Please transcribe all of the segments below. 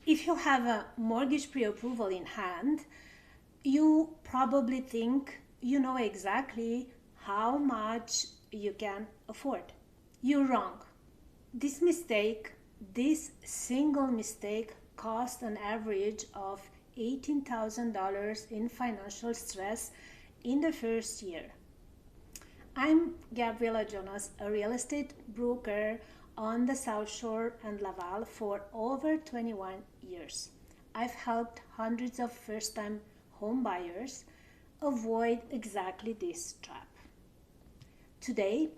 If you have a mortgage pre-approval in hand, you probably think you know exactly how much you can afford. You're wrong. This single mistake cost an average of $18,000 in financial stress in the first year. I'm Gabriela Jonas, a real estate broker on the South Shore and Laval for over 21 years. I've helped hundreds of first-time home buyers avoid exactly this trap. Today,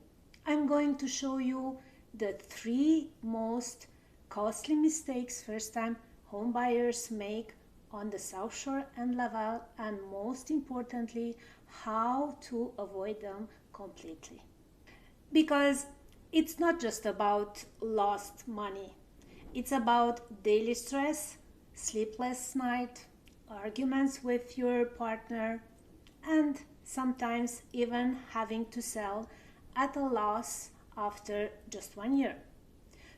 I'm going to show you the 3 most costly mistakes first-time home buyers make on the South Shore and Laval, and most importantly, how to avoid them completely. Because it's not just about lost money. It's about daily stress, sleepless night, arguments with your partner, and sometimes even having to sell at a loss after just 1 year.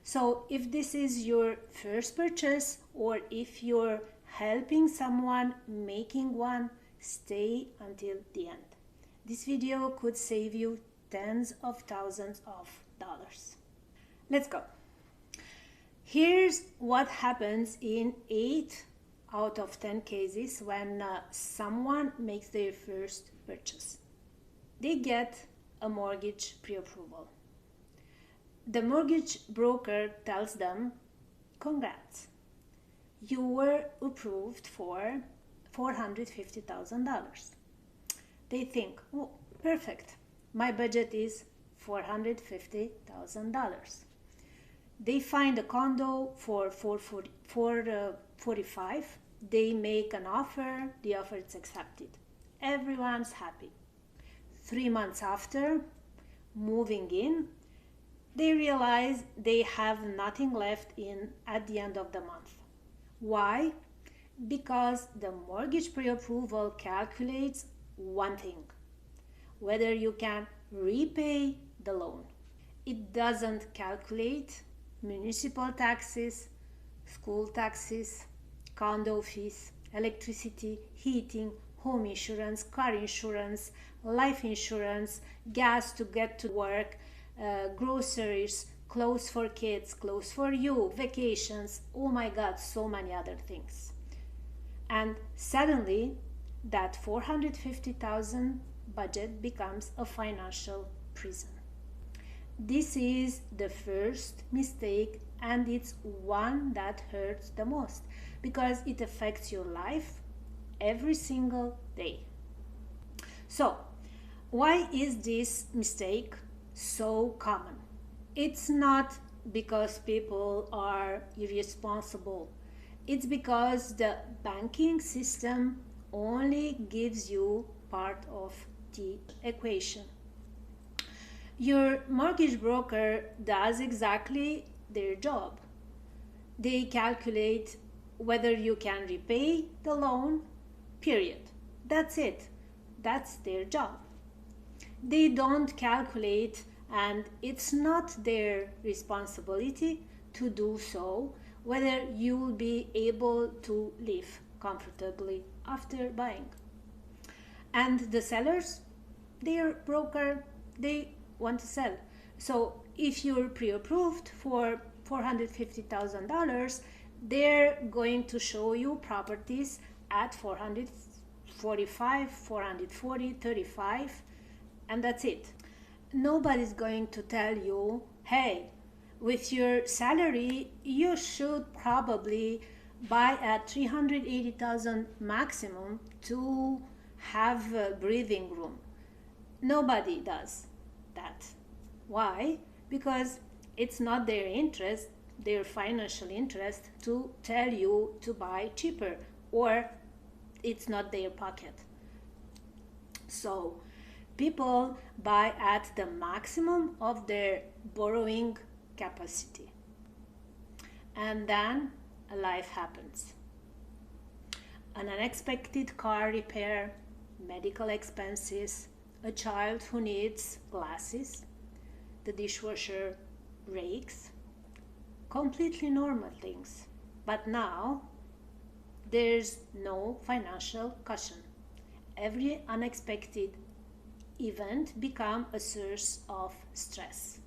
So if this is your first purchase, or if you're helping someone making one, stay until the end. This video could save you tens of thousands of dollars. Let's go. Here's what happens in 8 out of 10 cases when someone makes their first purchase. They get a mortgage pre-approval. The mortgage broker tells them, congrats, you were approved for $450,000. They think, oh, perfect, my budget is $450,000. They find a condo for $445,000. They make an offer, the offer is accepted. Everyone's happy. 3 months after moving in, they realize they have nothing left in at the end of the month. Why? Because the mortgage pre-approval calculates one thing: whether you can repay the loan. It doesn't calculate municipal taxes, school taxes, condo fees, electricity, heating, home insurance, car insurance, life insurance, gas to get to work, groceries, clothes for kids, clothes for you, vacations, oh my God, so many other things. And suddenly that $450,000 budget becomes a financial prison. This is the first mistake, and it's one that hurts the most because it affects your life every single day. So, why is this mistake so common? It's not because people are irresponsible. It's because the banking system only gives you part of the equation. Your mortgage broker does exactly their job. They calculate whether you can repay the loan, period. That's it. That's their job. They don't calculate, and it's not their responsibility to do so, whether you will be able to live comfortably after buying. And the sellers, their broker, they want to sell. So if you're pre-approved for $450,000, they're going to show you properties at $445,000, $440,000, $35,000, and that's it. Nobody's going to tell you, hey, with your salary, you should probably buy at $380,000 maximum to have a breathing room. Nobody does that. Why? Because it's not their interest, their financial interest, to tell you to buy cheaper, or it's not their pocket. So people buy at the maximum of their borrowing capacity, and then life happens. An unexpected car repair, medical expenses, a child who needs glasses, the dishwasher breaks. Completely normal things. But now there's no financial cushion. Every unexpected event becomes a source of stress.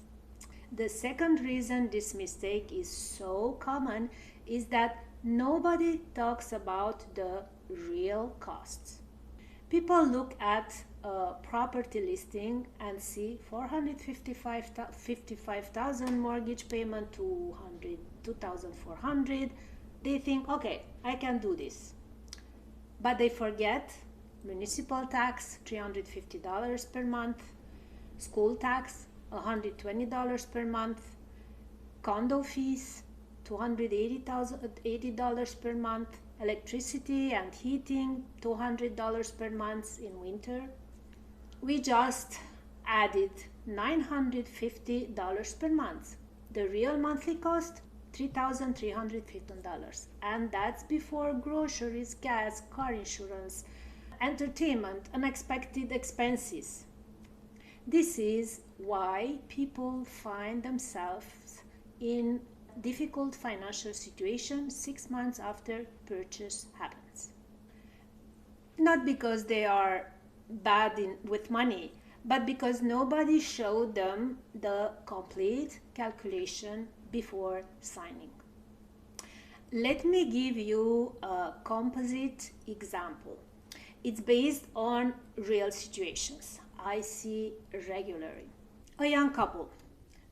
The second reason this mistake is so common is that nobody talks about the real costs. People look at a property listing and see 455,000 mortgage payment, 2,400. They think, okay, I can do this. But they forget municipal tax, $350 per month, school tax, $120 per month, condo fees, $280 per month, electricity and heating, $200 per month in winter. We just added $950 per month. The real monthly cost, $3,315, and that's before groceries, gas, car insurance, entertainment, unexpected expenses. This is why people find themselves in difficult financial situation 6 months after purchase happens. Not because they are bad with money, but because nobody showed them the complete calculation before signing. Let me give you a composite example. It's based on real situations I see regularly. A young couple,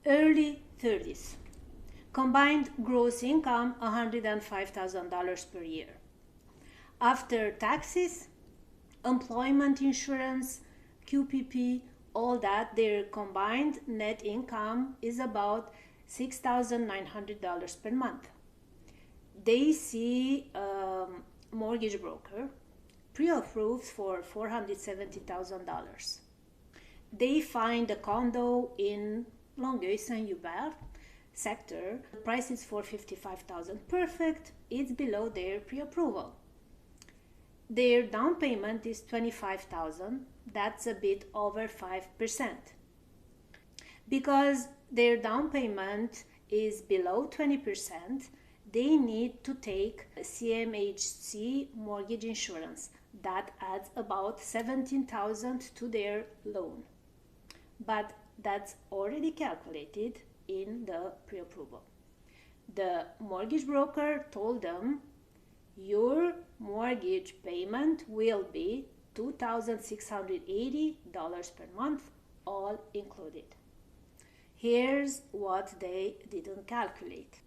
early 30s, combined gross income $105,000 per year. After taxes, employment insurance, QPP, all that, their combined net income is about $6,900 per month. They see a mortgage broker pre-approved for $470,000. They find a condo in Longueuil-Saint-Hubert sector. The price is for $55,000. Perfect. It's below their pre-approval. Their down payment is $25,000. That's a bit over 5%. Because their down payment is below 20%, they need to take CMHC mortgage insurance. That adds about $17,000 to their loan. But that's already calculated in the pre-approval. The mortgage broker told them your mortgage payment will be $2,680 per month, all included. Here's what they didn't calculate.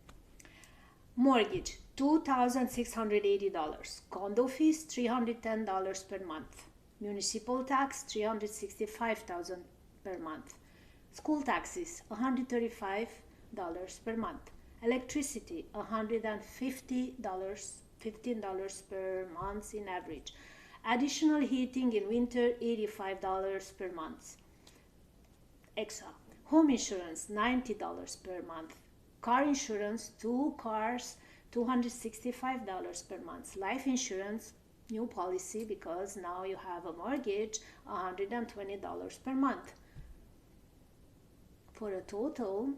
Mortgage, $2,680. Condo fees, $310 per month. Municipal tax, $365,000 per month. School taxes, $135 per month. Electricity, $115 per month in average. Additional heating in winter, $85 per month. Extra. Home insurance, $90 per month. Car insurance, 2 cars, $265 per month. Life insurance, new policy because now you have a mortgage, $120 per month. For a total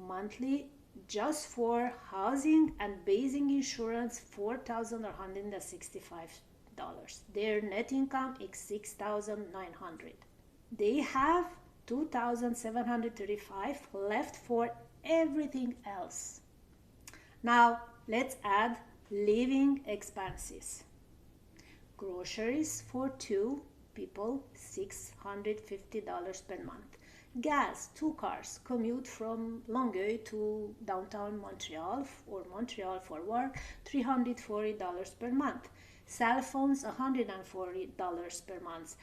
monthly, just for housing and basic insurance, $4,165. Their net income is $6,900. They have $2,735 left for everything else. Now let's add living expenses. Groceries for 2 people, $650 per month. Gas, 2 cars, commute from Longueuil to downtown Montreal or Montreal for work, $340 per month. Cell phones, $140 per month.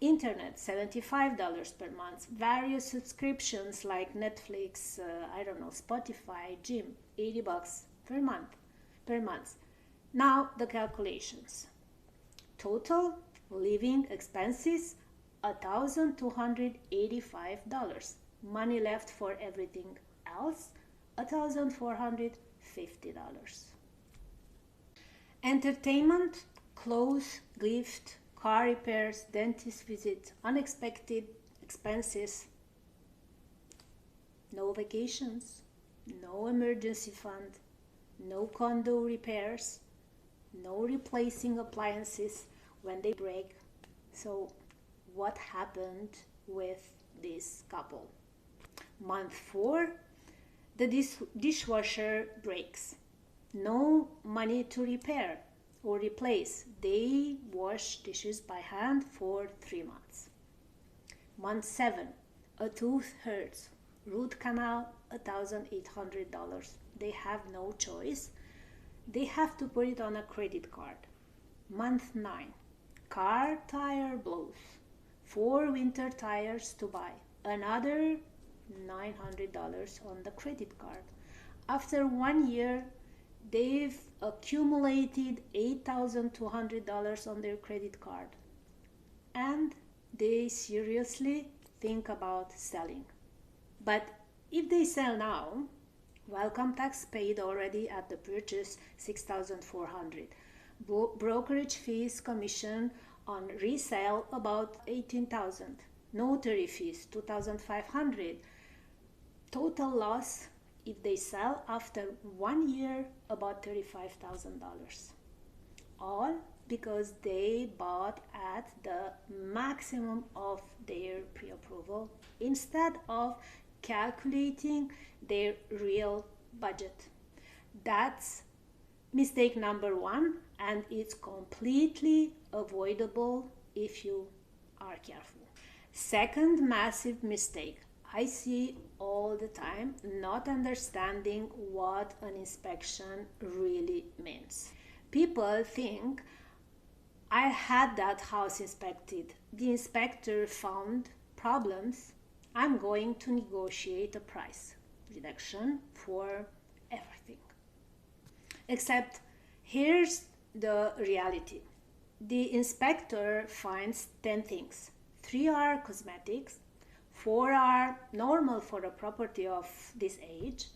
Internet, $75 per month. Various subscriptions like Netflix, Spotify, gym, $80 per month. Now the calculations. Total living expenses, $1,285. Money left for everything else, $1,450. Entertainment, clothes, gift, car repairs, dentist visit, unexpected expenses, no vacations, no emergency fund, no condo repairs, no replacing appliances when they break. So, what happened with this couple? Month 4, the dishwasher breaks. No money to repair or replace. They wash dishes by hand for 3 months. Month 7, a tooth hurts. Root canal, $1,800. They have no choice. They have to put it on a credit card. Month 9, car tire blows. 4 winter tires to buy. Another $900 on the credit card. After 1 year, they've accumulated $8,200 on their credit card. And they seriously think about selling. But if they sell now, welcome tax paid already at the purchase, $6,400. Brokerage fees, commission on resale about $18,000. Notary fees $2,500. Total loss if they sell after 1 year about $35,000. All because they bought at the maximum of their pre-approval instead of calculating their real budget. That's mistake number 1, and it's completely avoidable if you are careful. Second massive mistake I see all the time, not understanding what an inspection really means. People think, I had that house inspected. The inspector found problems. I'm going to negotiate a price reduction for everything. Except here's the reality. The inspector finds 10 things. 3 are cosmetics, 4 are normal for a property of this age,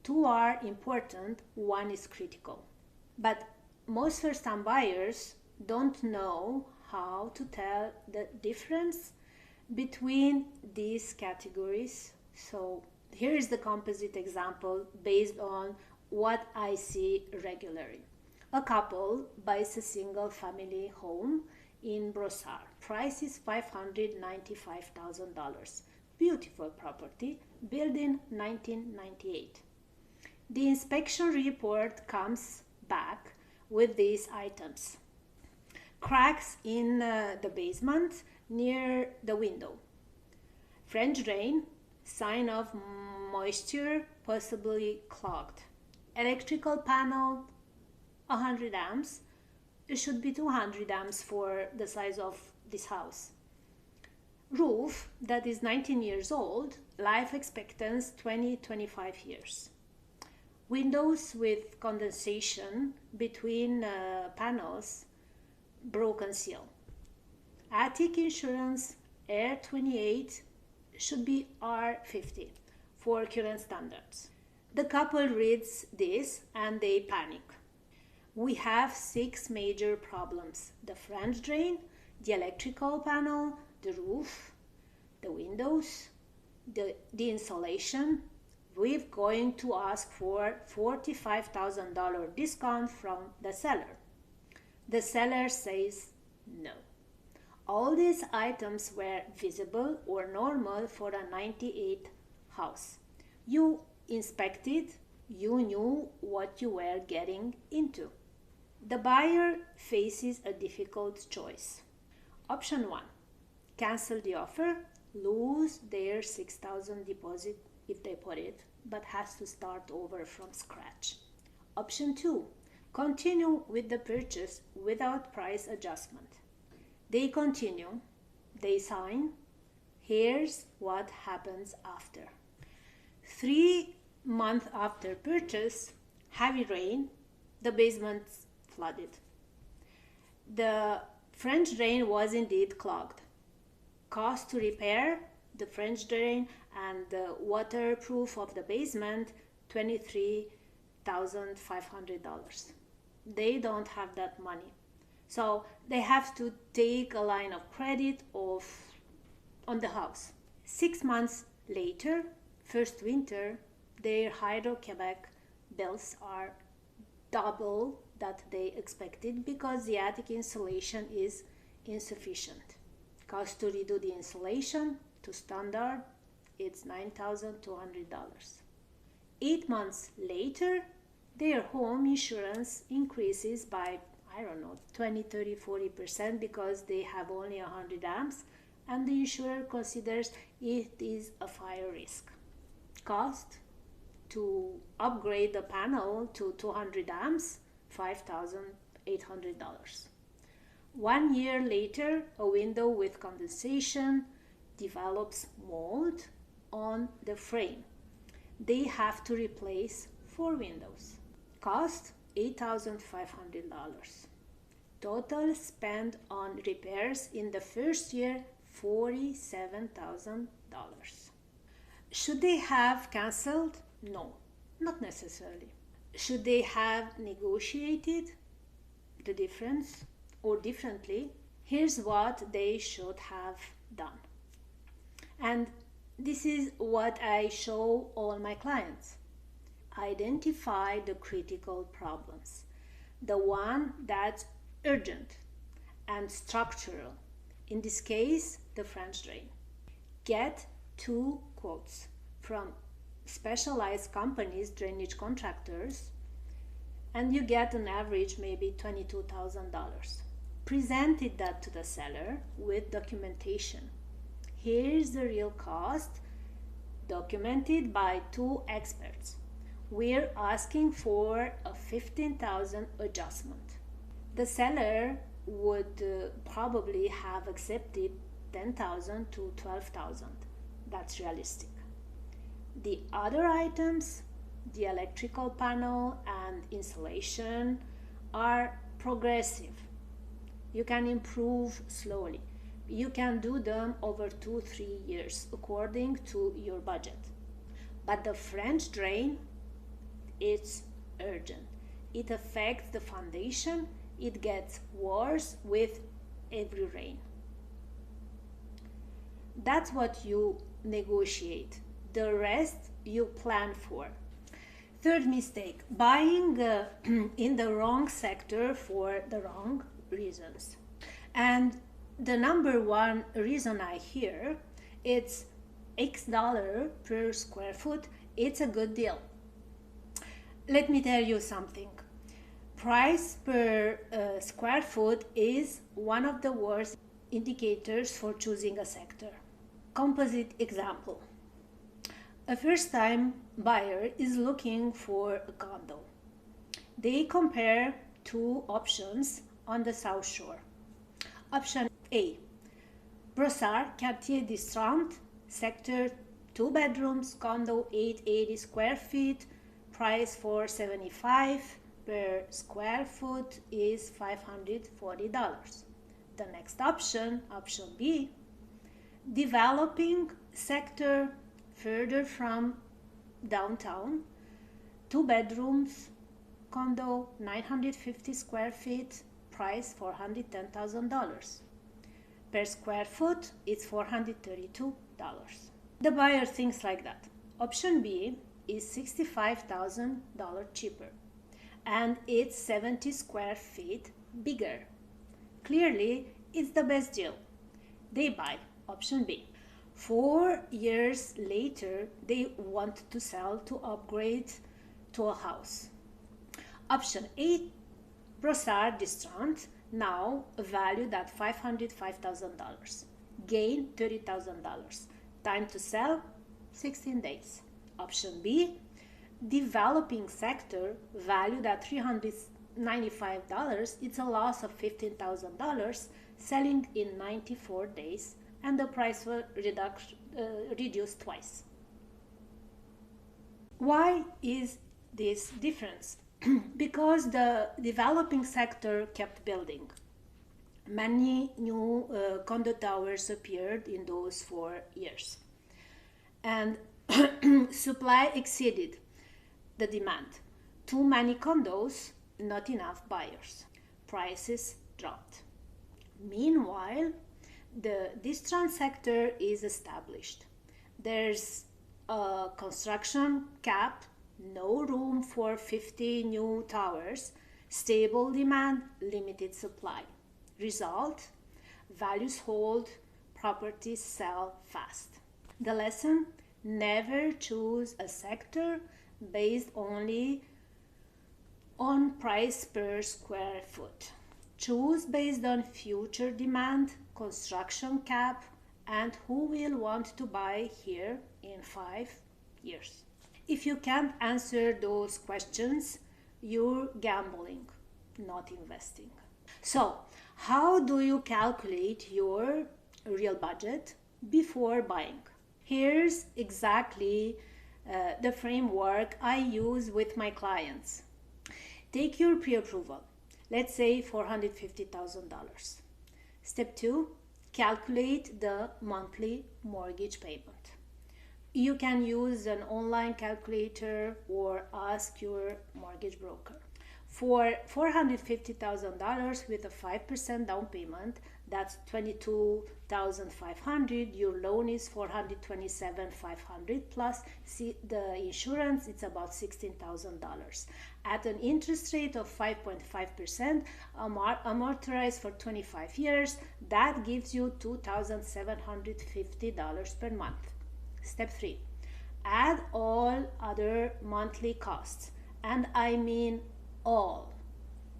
2 are important, 1 is critical. But most first-time buyers don't know how to tell the difference between these categories. So here is the composite example based on what I see regularly. A couple buys a single family home in Brossard. Price is $595,000. Beautiful property, built in 1998. The inspection report comes back with these items. Cracks in the basement near the window. French drain, sign of moisture, possibly clogged. Electrical panel, 100 amps. It should be 200 amps for the size of this house. Roof that is 19 years old, life expectancy 20-25 years. Windows with condensation between panels, broken seal. Attic insurance, Air 28, should be R50 for current standards. The couple reads this and they panic. We have 6 major problems: the French drain, the electrical panel, the roof, the windows, the insulation. We're going to ask for $45,000 discount from the seller. The seller says no. All these items were visible or normal for a 98 house. You inspected, you knew what you were getting into. The buyer faces a difficult choice. Option 1, cancel the offer, lose their $6,000 deposit if they put it, but has to start over from scratch. Option 2, continue with the purchase without price adjustment. They continue, they sign. Here's what happens after. 3 months after purchase, heavy rain, the basement flooded. The French drain was indeed clogged. Cost to repair the French drain and the waterproof of the basement, $23,500. They don't have that money. So they have to take a line of credit on the house. 6 months later, first winter, their Hydro Quebec bills are double that they expected because the attic insulation is insufficient. Cost to redo the insulation to standard, it's $9,200. 8 months later, their home insurance increases by, I don't know, 20, 30, 40% because they have only 100 amps and the insurer considers it is a fire risk. Cost to upgrade the panel to 200 amps, $5,800. 1 year later, a window with condensation develops mold on the frame. They have to replace 4 windows. Cost $8,500. Total spend on repairs in the first year, $47,000. Should they have cancelled? No, not necessarily. Should they have negotiated the difference or differently? Here's what they should have done. And this is what I show all my clients. Identify the critical problems, the one that's urgent and structural. In this case, the French drain. Get 2 quotes from specialized companies, drainage contractors, and you get an average maybe $22,000. Presented that to the seller with documentation. Here's the real cost, documented by 2 experts. We're asking for a $15,000 adjustment. The seller would probably have accepted $10,000 to $12,000. That's realistic. The other items, the electrical panel and insulation, are progressive. You can improve slowly. You can do them over 2-3 years according to your budget. But the French drain, it's urgent. It affects the foundation. It gets worse with every rain. That's what you negotiate. The rest you plan for. Third mistake, buying in the wrong sector for the wrong reasons. And the number one reason I hear, it's X dollar per square foot, it's a good deal. Let me tell you something. Price per square foot is one of the worst indicators for choosing a sector. Composite example. A first-time buyer is looking for a condo. They compare 2 options on the South Shore. Option A, Brossard, Quartier d'Istrand, sector, 2 bedrooms, condo, 880 square feet, price $475 per square foot is $540. The next option, option B, developing sector further from downtown, 2 bedrooms, condo, 950 square feet, price $410,000. Per square foot, it's $432. The buyer thinks like that. Option B is $65,000 cheaper, and it's 70 square feet bigger. Clearly, it's the best deal. They buy option B. 4 years later, they want to sell to upgrade to a house. Option A, Brossard d'Istrand, now valued at $505,000. Gain $30,000. Time to sell, 16 days. Option B, developing sector valued at $395. It's a loss of $15,000, selling in 94 days, and the price was reduced twice. Why is this difference? Because the developing sector kept building. Many new condo towers appeared in those 4 years. And supply exceeded the demand. Too many condos, not enough buyers. Prices dropped. Meanwhile, this trans sector is established. There's a construction cap no room for 50 new towers, stable demand, limited supply. Result, values hold, properties sell fast. The lesson, never choose a sector based only on price per square foot. Choose based on future demand, construction cap, and who will want to buy here in 5 years. If you can't answer those questions, you're gambling, not investing. So, how do you calculate your real budget before buying? Here's exactly the framework I use with my clients. Take your pre-approval, let's say $450,000. Step 2, calculate the monthly mortgage payment. You can use an online calculator or ask your mortgage broker. For $450,000 with a 5% down payment, that's $22,500. Your loan is $427,500 plus the insurance. It's about $16,000 at an interest rate of 5.5%, amortized for 25 years. That gives you $2,750 per month. Step 3, add all other monthly costs, and I mean all.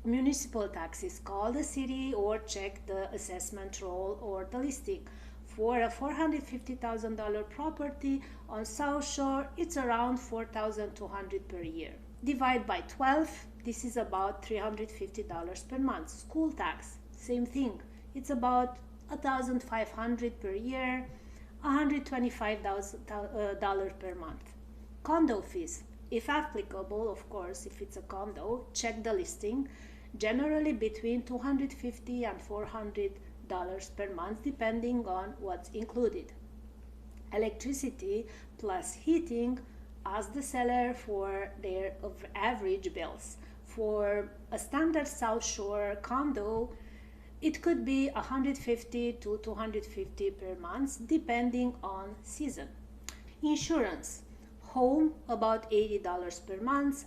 Municipal taxes, call the city or check the assessment roll or the listing. For a $450,000 property on South Shore, it's around $4,200 per year. Divide by 12, this is about $350 per month. School tax, same thing. It's about $1,500 per year, $125 per month. Condo fees, if applicable, of course, if it's a condo, check the listing. Generally between $250 and $400 per month, depending on what's included. Electricity plus heating, ask the seller for their average bills. For a standard South Shore condo, it could be $150 to $250 per month, depending on season. Insurance, home about $80 per month,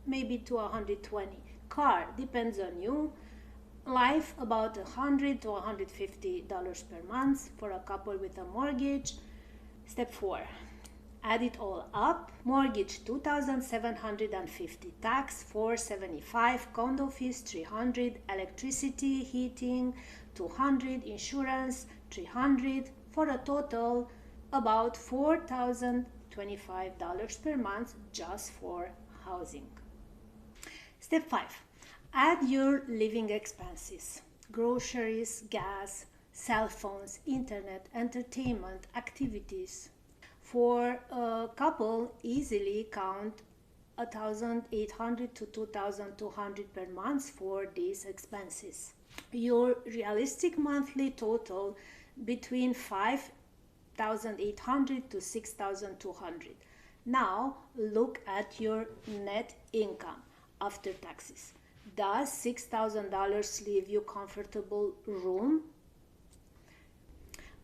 maybe to $120. Car, depends on you. Life, about $100 to $150 per month for a couple with a mortgage. Step 4, add it all up. Mortgage $2,750, tax $475, condo fees $300, electricity, heating $200, insurance $300, for a total about $4,025 per month just for housing. Step 5, add your living expenses: groceries, gas, cell phones, internet, entertainment, activities. For a couple, easily count $1,800 to $2,200 per month for these expenses. Your realistic monthly total between $5,800 to $6,200. Now look at your net income after taxes. Does $6,000 leave you comfortable room?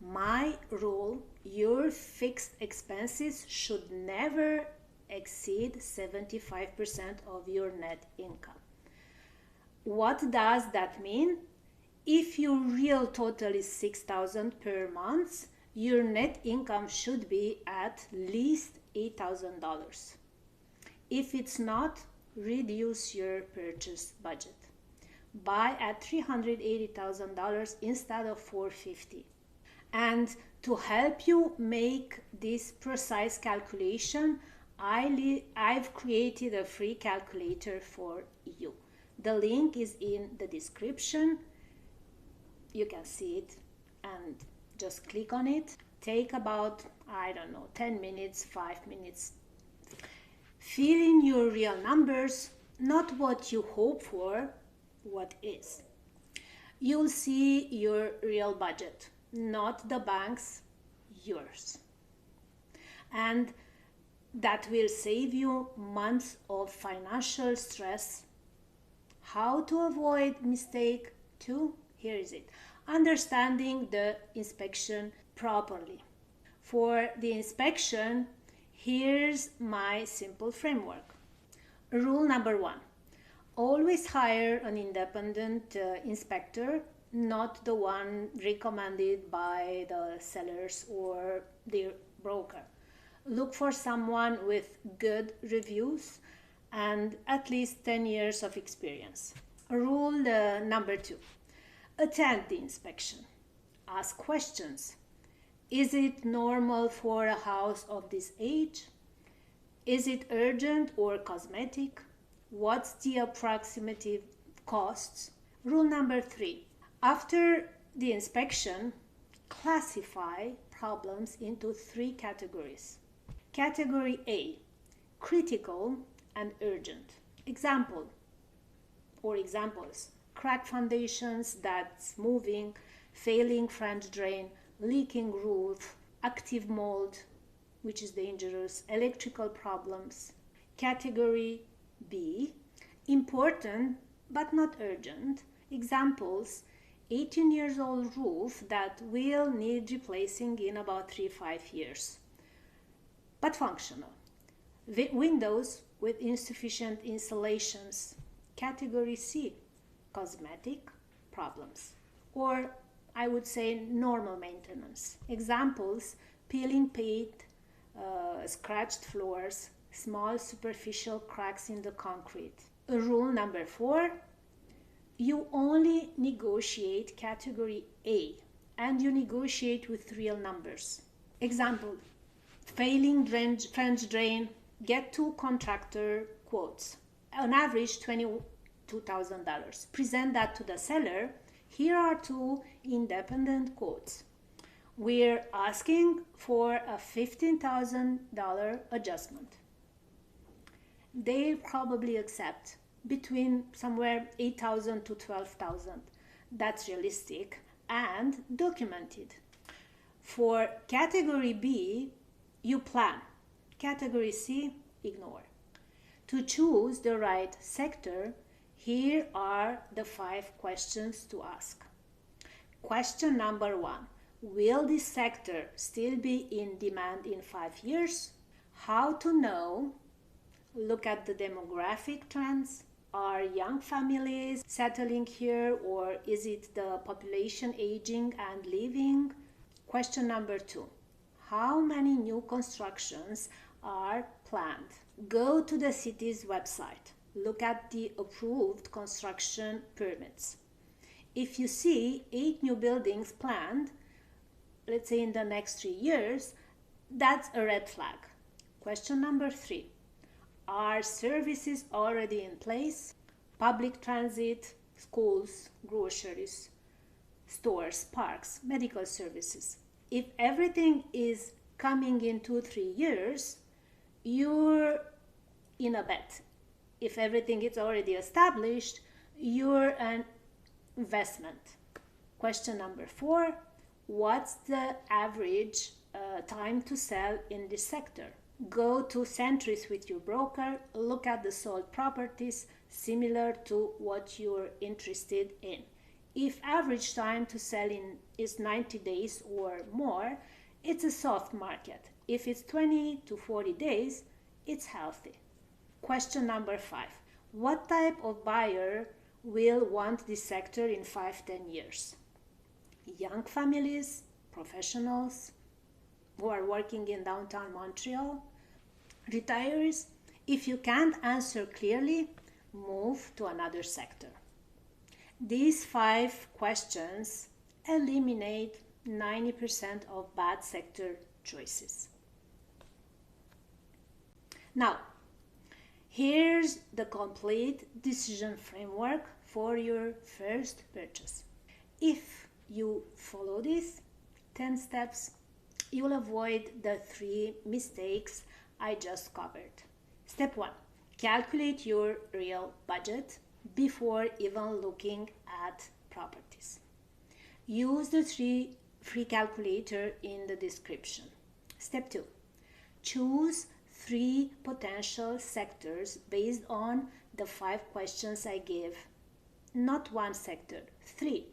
My rule, your fixed expenses should never exceed 75% of your net income. What does that mean? If your real total is $6,000 per month, your net income should be at least $8,000. If it's not, reduce your purchase budget. Buy at $380,000 instead of $450,000. And to help you make this precise calculation, I've created a free calculator for you. The link is in the description. You can see it and just click on it. Take about, 10 minutes, 5 minutes. Fill in your real numbers, not what you hope for, what is. You'll see your real budget, not the bank's, yours. And that will save you months of financial stress. How to avoid mistake 2? Here is it. Understanding the inspection properly. For the inspection, Here's my simple framework. Rule number 1. Always hire an independent inspector, not the one recommended by the sellers or their broker. Look for someone with good reviews and at least 10 years of experience. Rule number 2. Attend the inspection. Ask questions. Is it normal for a house of this age? Is it urgent or cosmetic? What's the approximate costs? Rule number 3. After the inspection, classify problems into 3 categories. Category A, critical and urgent. Examples: cracked foundations that's moving, failing French drain, leaking roof, active mold, which is dangerous, electrical problems. Category B, important but not urgent. Examples: 18 years old roof that will need replacing in about 3-5 years, but functional. Windows with insufficient insulations. Category C, cosmetic problems, or I would say normal maintenance. Examples: peeling paint, scratched floors, small superficial cracks in the concrete. Rule number 4, you only negotiate category A and you negotiate with real numbers. Example: failing French drain, get 2 contractor quotes, on average $22,000. Present that to the seller. Here are 2 independent quotes. We're asking for a $15,000 adjustment. They probably accept between somewhere $8,000 to $12,000. That's realistic and documented. For category B, you plan. Category C, ignore. To choose the right sector, here are the 5 questions to ask. Question number 1. Will this sector still be in demand in 5 years? How to know? Look at the demographic trends. Are young families settling here, or is it the population aging and leaving? Question number 2. How many new constructions are planned? Go to the city's website. Look at the approved construction permits. If you see 8 new buildings planned, let's say in the next 3 years, that's a red flag. Question number 3. Are services already in place? Public transit, schools, groceries, stores, parks, medical services. If everything is coming in 2-3 years, you're in a bet. If everything is already established, you're an investment. Question number 4. What's the average time to sell in this sector? Go to Centris with your broker, look at the sold properties similar to what you're interested in. If average time to sell is 90 days or more, it's a soft market. If it's 20 to 40 days, it's healthy. Question number 5. What type of buyer will want this sector in 5-10 years? Young families, professionals who are working in downtown Montreal, retirees. If you can't answer clearly, move to another sector. These 5 questions eliminate 90% of bad sector choices. Now, here's the complete decision framework for your first purchase. If you follow these 10 steps, you'll avoid the 3 mistakes I just covered. Step 1. Calculate your real budget before even looking at properties. Use the free calculator in the description. Step 2. Choose 3 potential sectors based on the 5 questions I gave. Not 1 sector, 3.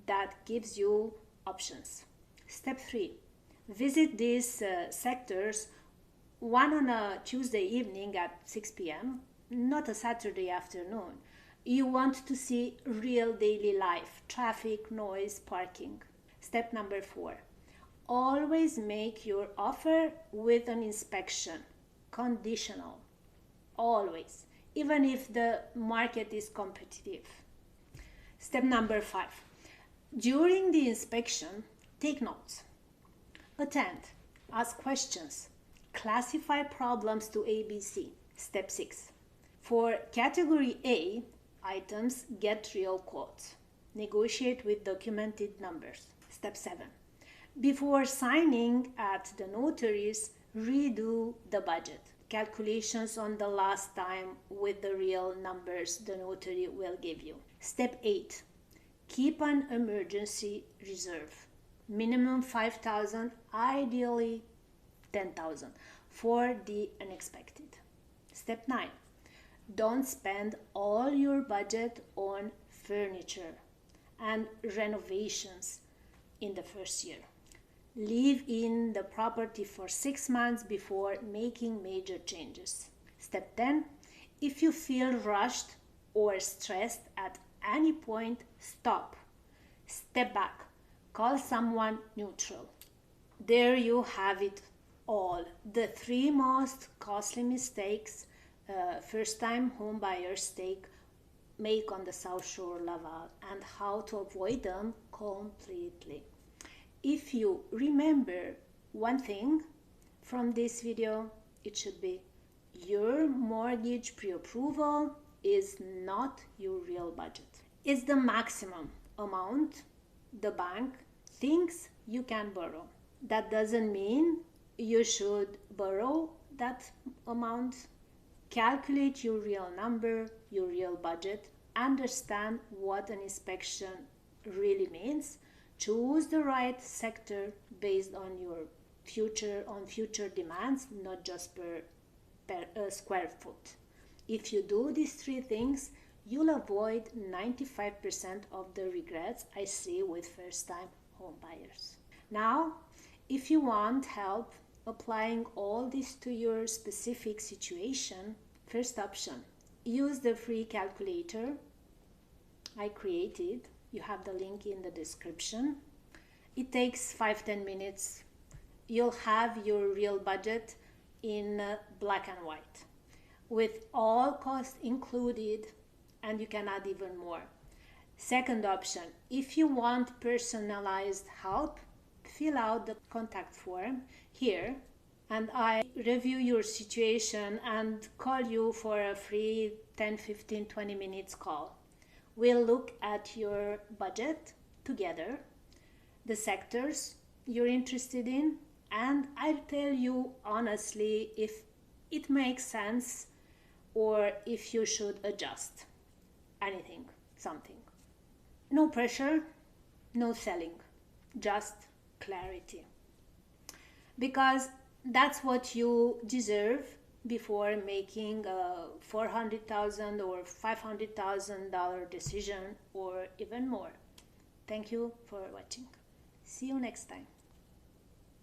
That gives you options. Step 3. Visit these sectors one on a Tuesday evening at 6 p.m., not a Saturday afternoon. You want to see real daily life, traffic, noise, parking. Step number 4. Always make your offer with an inspection, conditional. Always, even if the market is competitive. Step number 5. During the inspection, take notes. Attend, ask questions, classify problems to ABC. Step 6. For category A items, get real quotes. Negotiate with documented numbers. Step 7. Before signing at the notaries, redo the budget. Calculations on the last time with the real numbers the notary will give you. Step 8. Keep an emergency reserve. Minimum 5,000, ideally 10,000 for the unexpected. Step 9. Don't spend all your budget on furniture and renovations in the first year. Live in the property for 6 months before making major changes. Step 10. If you feel rushed or stressed at any point, stop. Step back. Call someone neutral. There you have it all. The 3 most costly mistakes first-time home buyers make on the South Shore Laval and how to avoid them completely. If you remember one thing from this video, it should be your mortgage pre-approval is not your real budget. It's the maximum amount the bank thinks you can borrow. That doesn't mean you should borrow that amount. Calculate your real number, your real budget, understand what an inspection really means. Choose the right sector based on your future demands, not just per square foot. If you do these 3 things, you'll avoid 95% of the regrets I see with first-time home buyers. Now, if you want help applying all this to your specific situation, first option, use the free calculator I created. You have the link in the description. It takes 5-10 minutes. You'll have your real budget in black and white with all costs included, and you can add even more. Second option, if you want personalized help, fill out the contact form here and I review your situation and call you for a free 10, 15, 20 minutes call. We'll look at your budget together, the sectors you're interested in, and I'll tell you honestly if it makes sense or if you should adjust anything, something. No pressure, no selling, just clarity. Because that's what you deserve before making a $400,000 or $500,000 decision or even more. Thank you for watching. See you next time.